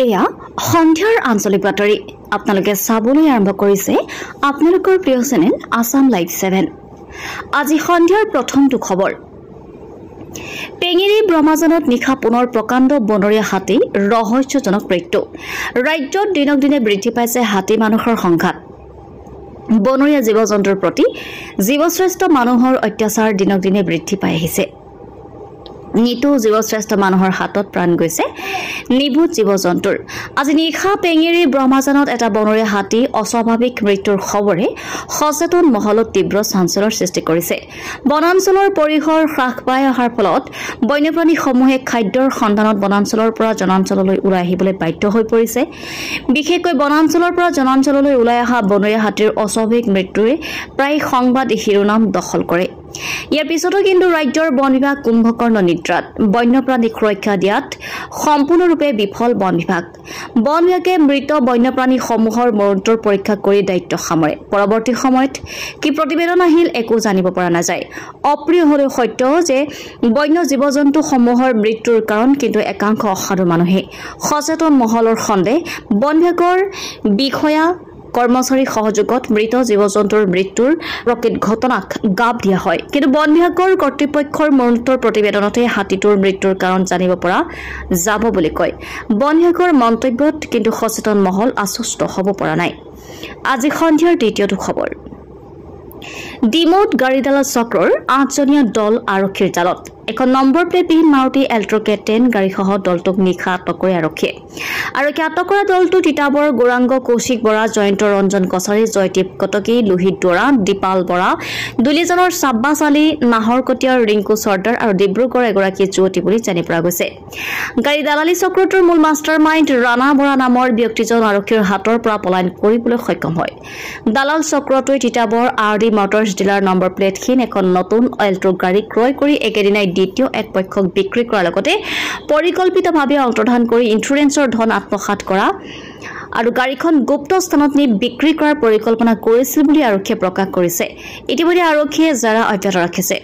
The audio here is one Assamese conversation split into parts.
এয়া সন্ধিয়াৰ আঞ্চলিক বাতৰি আপোনালোকে চাবলৈ আৰম্ভ কৰিছে আপোনালোকৰ প্ৰিয় চেনেল আসাম লাইভ 7 আজি সন্ধিয়াৰ প্ৰথমটো খবৰ পেঙেৰী ব্ৰহ্মাজানত নিখা পুনৰ প্ৰকাণ্ড বনৰীয়া হাতী ৰহস্যজনক মৃত্যু ৰাজ্যত দিনক দিনে বৃদ্ধি পাইছে হাতী মানুহৰ সংঘাত বনৰীয়া জীৱ-জন্তুৰ প্ৰতি জীৱশ্ৰেষ্ঠ মানুহৰ অত্যাচাৰ দিনক দিনে বৃদ্ধি পাই আহিছে নিতু জীৱশ্ৰেষ্ঠ মানুহৰ হাতত প্ৰাণ গৈছে নিভূত জীৱ-জন্তুৰ আজি নিশা পেঙেৰী ব্ৰহ্মাজানত এটা বনৰীয়া হাতী অস্বাভাৱিক মৃত্যুৰ খবৰে সচেতন মহলত তীব্ৰ চাঞ্চল্যৰ সৃষ্টি কৰিছে বনাঞ্চলৰ পৰিসৰ হ্ৰাস পাই অহাৰ ফলত বন্যপ্ৰাণীসমূহে খাদ্যৰ সন্ধানত বনাঞ্চলৰ পৰা জনাঞ্চললৈ ওলাই আহিবলৈ বাধ্য হৈ পৰিছে বিশেষকৈ বনাঞ্চলৰ পৰা জনাঞ্চললৈ ওলাই অহা বনৰীয়া হাতীৰ অস্বাভাৱিক মৃত্যুৱে প্ৰায় সংবাদ শিৰোনাম দখল কৰে ইয়াৰ পিছতো কিন্তু ৰাজ্যৰ বন বিভাগ কুম্ভকৰ্ণ নিদ্ৰাত বন্যপ্ৰাণীক সুৰক্ষা দিয়াত সম্পূৰ্ণৰূপে বিফল বন বিভাগে মৃত বন্যপ্ৰাণীসমূহৰ মৰণোত্তৰ পৰীক্ষা কৰি দায়িত্ব সামৰে পৰৱৰ্তী সময়ত কি প্ৰতিবেদন আহিল একো জানিব পৰা নাযায় অপ্ৰিয় হলেও সত্য যে বন্য জীৱ-জন্তুসমূহৰ মৃত্যুৰ কাৰণ কিন্তু একাংশ অসাধু মানুহে সচেতন মহলৰ সন্দেহ বন বিভাগৰ বিষয়া কৰ্মচাৰী সহযোগত মৃত জীৱ-জন্তুৰ মৃত্যুৰ প্ৰকৃত ঘটনাক গাপ দিয়া হয় কিন্তু বন বিভাগৰ কৰ্তৃপক্ষৰ মৰণোত্তৰ প্ৰতিবেদনতে হাতীটোৰ মৃত্যুৰ কাৰণ জানিব পৰা যাব বুলি কয় বন বিভাগৰ মন্তব্যত কিন্তু সচেতন মহল আশ্বস্ত হ'ব পৰা নাই আজি সন্ধিয়াৰ দ্বিতীয়টো খবৰ ডিমৌত গাড়ীডালৰ চক্ৰৰ 8জনীয়া দল আৰক্ষীৰ জালত এখন নম্বৰ প্লেটবিহীন মাৰুতি এল্ট্ৰকে 10 গাড়ীসহ দলটোক নিশা আটক কৰে আৰক্ষীয়ে আটক কৰা দলটো তিতাবৰ গৌৰাংগ কৌশিক বৰা জয়ন্ত ৰঞ্জন কছাৰী জয়দীপ কটকী লোহিত দুৱৰা দীপাল বৰা দুলিজনৰ সাব্বাছ আলী নাহৰকটীয়াৰ ৰিংকু চৰ্দাৰ আৰু ডিব্ৰুগড় এগৰাকী যুৱতী বুলি জানি পৰা গৈছে গাড়ী দালালি চক্ৰটোৰ মূল মাষ্টাৰ মাইণ্ড ৰাণা বৰা নামৰ ব্যক্তিজন আৰক্ষীৰ হাতৰ পৰা পলায়ন কৰিবলৈ সক্ষম হয় দালাল চক্ৰটোৱে Titabar RD motors dealer number প্লেটহীন এখন নতুন এল্ট্ৰ গাড়ী ক্ৰয় কৰি একেদিনাই দ্বিতীয় এক পক্ষক বিক্ৰী কৰাৰ লগতে পৰিকল্পিতভাৱে অন্তৰ্ধান কৰি ইন্সুৰেন্সৰ ধন আত্মসাৎ কৰা আৰু গাড়ীখন গুপ্ত স্থানত নি বিক্ৰী কৰাৰ পৰিকল্পনা কৰিছিল বুলি আৰক্ষীয়ে প্ৰকাশ কৰিছে ইতিমধ্যে আৰক্ষীয়ে জাৰা অব্যাহত ৰাখিছে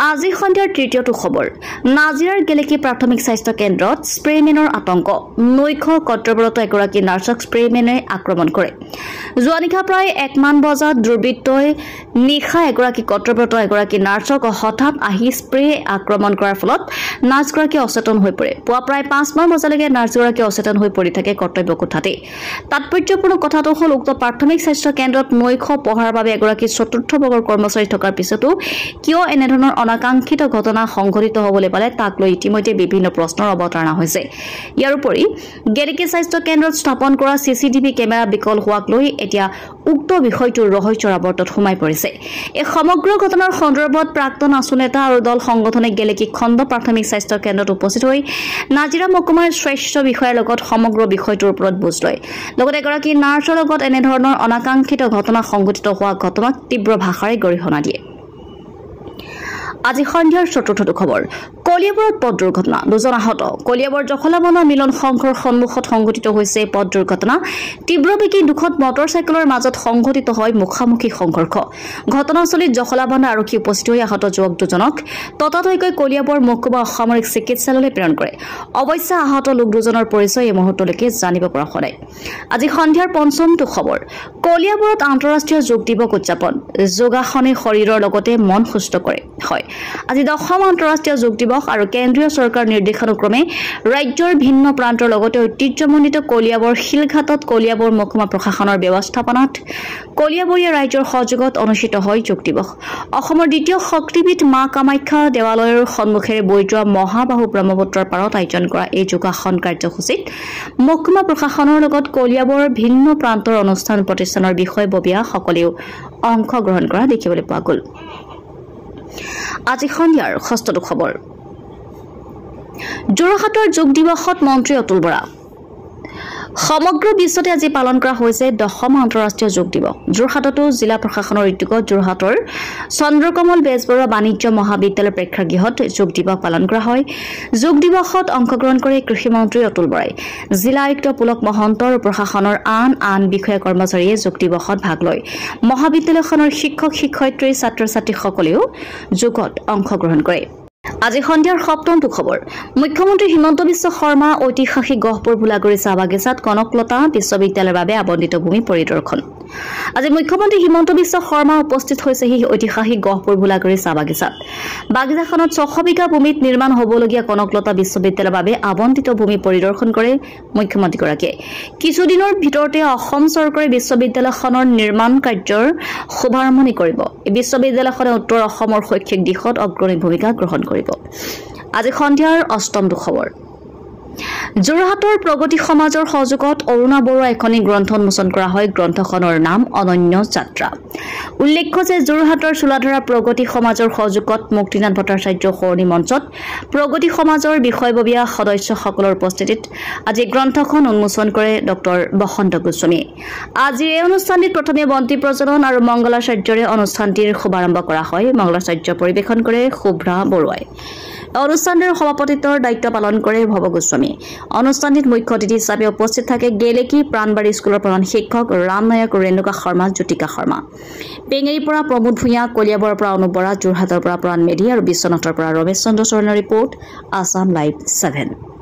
আজি সন্ধিয়াৰ তৃতীয়টো খবৰ নাজিৰাৰ গেলেকী প্ৰাথমিক স্বাস্থ্য কেন্দ্ৰত স্প্ৰেমেনৰ আতংক নৈশ কৰ্তব্যৰত এগৰাকী নাৰ্ছক স্প্ৰেমেনে আক্ৰমণ কৰে যোৱা নিশা প্ৰায় 1 মান বজাত দুৰ্বৃত্তই নিশা এগৰাকী কৰ্তব্যৰত এগৰাকী নাৰ্ছক হঠাৎ আহি স্প্ৰে আক্ৰমণ কৰাৰ ফলত নাৰ্ছগৰাকী অচেতন হৈ পৰে পুৱা প্ৰায় 5 মান বজালৈকে নাৰ্ছগৰাকী অচেতন হৈ পৰি থাকে কৰ্তব্য কোঠাতে তাৎপৰ্যপূৰ্ণ কথাটো হ'ল উক্ত প্ৰাথমিক স্বাস্থ্য কেন্দ্ৰত নৈশ পঢ়াৰ বাবে এগৰাকী চতুৰ্থ বৰ্গৰ কৰ্মচাৰী থকাৰ পিছতো কিয় এনেধৰণৰ অনাকাংক্ষিত ঘটনা সংঘটিত হ'বলৈ পালে তাক লৈ ইতিমধ্যে বিভিন্ন প্ৰশ্নৰ অৱতাৰণা হৈছে ইয়াৰ উপৰি গেলেকী স্বাস্থ্য কেন্দ্ৰত স্থাপন কৰা চিচিটিভি কেমেৰা বিকল হোৱাক লৈ এতিয়া উক্ত বিষয়টোৰ ৰহস্যৰ আৱৰ্তত সোমাই পৰিছে এই সমগ্ৰ ঘটনাৰ সন্দৰ্ভত প্ৰাক্তন আছু নেতা আৰু দল সংগঠনে গেলেকী খণ্ড প্ৰাথমিক স্বাস্থ্য কেন্দ্ৰত উপস্থিত হৈ নাজিৰা মহকুমাৰ স্বাস্থ্য বিষয়াৰ লগত সমগ্ৰ বিষয়টোৰ ওপৰত বুজ লয় লগতে এগৰাকী নাৰ্ছৰ লগত এনেধৰণৰ অনাকাংক্ষিত ঘটনা সংঘটিত হোৱা ঘটনাক তীব্ৰ ভাষাৰে গৰিহণা দিয়ে আজি সন্ধিয়াৰ চতুৰ্থটো খবৰ কলিয়াবৰত পথ দুৰ্ঘটনা দুজন আহত কলিয়াবৰ জখলাবনা মিলন সংঘৰ সন্মুখত সংঘটিত হৈছে পথ দুৰ্ঘটনা তীব্ৰবেগী দুখন মটৰচাইকেলৰ মাজত সংঘটিত হয় মুখামুখি সংঘৰ্ষ ঘটনাস্থলীত জখলাবনা আৰক্ষী উপস্থিত হৈ আহত যুৱক দুজনক ততাতৈকৈ কলিয়াবৰ মহকুমা অসামৰিক চিকিৎসালয়লৈ প্ৰেৰণ কৰে অৱশ্যে আহত লোক দুজনৰ পৰিচয় এই মুহূৰ্তলৈকে জানিব পৰা হোৱা নাই আজি সন্ধিয়াৰ পঞ্চমটো খবৰ কলিয়াবৰত আন্তঃৰাষ্ট্ৰীয় যোগ দিৱস উদযাপন যোগাসনে শৰীৰৰ লগতে মন সুস্থ কৰে হয় আজি 10ম আন্তঃৰাষ্ট্ৰীয় যোগ দিৱস আৰু কেন্দ্ৰীয় চৰকাৰ নিৰ্দেশানুক্ৰমে ৰাজ্যৰ ভিন্ন প্ৰান্তৰ লগতে ঐতিহ্যমণ্ডিত কলিয়াবৰ শিলঘাটত কলিয়াবৰ মহকুমা প্ৰশাসনৰ ব্যৱস্থাপনাত কলিয়াবৰীয়া ৰাজ্যৰ সহযোগত অনুষ্ঠিত হয় যোগ দিৱস অসমৰ দ্বিতীয় শক্তিপীঠ মা কামাখ্যা দেৱালয়ৰ সন্মুখেৰে বৈ যোৱা মহাবাহু ব্ৰহ্মপুত্ৰৰ পাৰত আয়োজন কৰা এই যোগাসন কাৰ্যসূচীত মহকুমা প্ৰশাসনৰ লগত কলিয়াবৰৰ ভিন্ন প্ৰান্তৰ অনুষ্ঠান প্ৰতিষ্ঠানৰ বিষয়ববীয়া সকলেও অংশগ্ৰহণ কৰা দেখিবলৈ পোৱা গ'ল আজি সন্ধিয়াৰ ষষ্ঠটো খবৰ যোৰহাটৰ যোগ দিৱসত মন্ত্ৰী অতুল বৰা সমগ্ৰ বিশ্বতে আজি পালন কৰা হৈছে 10ম আন্তঃৰাষ্ট্ৰীয় যোগ দিৱস যোৰহাটতো জিলা প্ৰশাসনৰ উদ্যোগত যোৰহাটৰ চন্দ্ৰকমল বেজবৰুৱা বাণিজ্য মহাবিদ্যালয়ৰ প্ৰেক্ষাগৃহত যোগ দিৱস পালন কৰা হয় যোগ দিৱসত অংশগ্ৰহণ কৰি কৃষি মন্ত্ৰী অতুল বৰাই জিলা আয়ুক্ত পুলক মহন্ত আৰু প্ৰশাসনৰ আন বিষয়া কৰ্মচাৰীয়ে যোগ দিৱসত ভাগ লয় মহাবিদ্যালয়খনৰ শিক্ষক শিক্ষয়িত্ৰী ছাত্ৰ ছাত্ৰীসকলেও যোগত অংশগ্ৰহণ কৰে আজি সন্ধিয়াৰ সপ্তমটো খবৰ মুখ্যমন্ত্ৰী হিমন্ত বিশ্ব শৰ্মা ঐতিহাসিক গহপুৰ ভোলাগুৰি চাহ বাগিচাত কনকলতা বিশ্ববিদ্যালয়ৰ বাবে আবণ্টিত ভূমি পৰিদৰ্শন আজি মুখ্যমন্ত্ৰী হিমন্ত বিশ্ব শৰ্মা উপস্থিত হৈছেহি ঐতিহাসিক গহপুৰ ভোলাগুৰি চাহ বাগিচাত বাগিচাখনত 600 বিঘা ভূমিত নিৰ্মাণ হ'বলগীয়া কনকলতা বিশ্ববিদ্যালয়ৰ বাবে আবণ্টিত ভূমি পৰিদৰ্শন কৰে মুখ্যমন্ত্ৰীগৰাকীয়ে কিছুদিনৰ ভিতৰতে অসম চৰকাৰে বিশ্ববিদ্যালয়খনৰ নিৰ্মাণ কাৰ্যৰ শুভাৰম্ভণি কৰিব এই বিশ্ববিদ্যালয়খনে উত্তৰ অসমৰ শৈক্ষিক দিশত অগ্ৰণী ভূমিকা গ্ৰহণ কৰিব আজি সন্ধিয়াৰ অষ্টমটো খবৰ যোৰহাটৰ প্ৰগতি সমাজৰ সহযোগত অৰুণা বৰুৱা এখনি গ্ৰন্থ উন্মোচন কৰা হয় গ্ৰন্থখনৰ নাম অনন্য যাত্ৰা উল্লেখ্য যে যোৰহাটৰ চুলাধৰা প্ৰগতি সমাজৰ সহযোগত মুক্তিনাথ ভট্টাচাৰ্য সৰণী মঞ্চত প্ৰগতি সমাজৰ বিষয়ববীয়া সদস্যসকলৰ উপস্থিতিত আজি গ্ৰন্থখন উন্মোচন কৰে ডক্টৰ বসন্ত গোস্বামীয়ে আজি এই অনুষ্ঠানটিত প্ৰথমে বন্তি প্ৰজ্বলন আৰু মংগলাচাৰ্যৰে অনুষ্ঠানটিৰ শুভাৰম্ভ কৰা হয় মংগলাচাৰ্য পৰিৱেশন কৰে শুভ্ৰা বৰুৱাই অনুষ্ঠানৰ সভাপতিত্বৰ দায়িত্ব পালন কৰে ভৱ গোস্বামী অনুষ্ঠানটিত মুখ্য অতিথি হিচাপে উপস্থিত থাকে গেলেকী প্ৰাণবাৰী স্কুলৰ প্ৰধান শিক্ষক ৰাম নায়ক ৰেণুকা শৰ্মা জ্যোতিকা শৰ্মা পেঙেৰীৰ পৰা প্ৰমোদ ভূঞা কলিয়াবৰৰ পৰা অনুপ বৰা যোৰহাটৰ পৰা প্ৰাণ মেধি আৰু বিশ্বনাথৰ পৰা ৰমেশ চন্দ্ৰ চৰণৰ ৰিপৰ্ট আছাম লাইভ 7